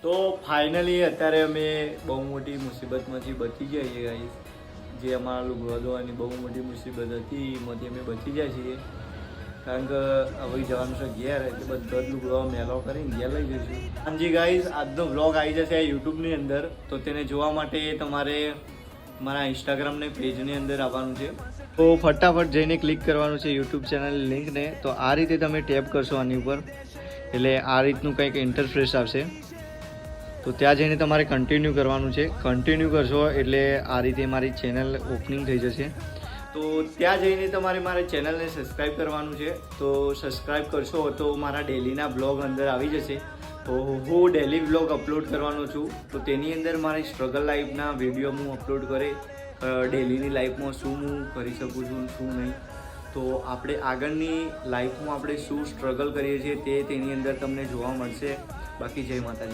તો ફાઇનલી અત્યારે અમે બહુ મોટી મુસીબતમાંથી બચી ગયા છીએ ગાઈસ. જે અમારા લુગડો ધોવાની બહુ મોટી મુસીબત હતી એમાંથી અમે બચી જાય છીએ. કારણ કે હવે જવાનું છે ઘેર, એટલે બધો જ લુગડો મેલો કરીને ઘેર લઈ જઈશું. હાજી ગાઈસ, આજનો વ્લોગ આવી જશે આ યુટ્યુબની અંદર. તો તેને જોવા માટે તમારે મારા ઇન્સ્ટાગ્રામને પેજની અંદર આવવાનું છે. તો ફટાફટ જઈને ક્લિક કરવાનું છે યુટ્યુબ ચેનલ લિંકને. તો આ રીતે તમે ટેપ કરશો આની ઉપર, એટલે આ રીતનું કંઈક ઇન્ટરફેસ આવશે. તો ત્યાં જઈને તમારે કન્ટિન્યુ કરવાનું છે. કન્ટિન્યુ કરશો એટલે આ રીતે મારી ચેનલ ઓપનિંગ થઈ જશે. તો ત્યાં જઈને તમારે મારી ચેનલને સબસ્ક્રાઈબ કરવાનું છે. તો સબસ્ક્રાઈબ કરશો તો મારા ડેલીના બ્લોગ અંદર આવી જશે. તો હું ડેલી બ્લોગ અપલોડ કરવાનો છું. તો તેની અંદર મારી સ્ટ્રગલ લાઈફના વિડીયો હું અપલોડ કરે, ડેલીની લાઈફમાં શું હું કરી શકું છું શું નહીં. તો આપણે આગળની લાઈફમાં આપણે શું સ્ટ્રગલ કરીએ છીએ તે તેની અંદર તમને જોવા મળશે. બાકી જય માતાજી.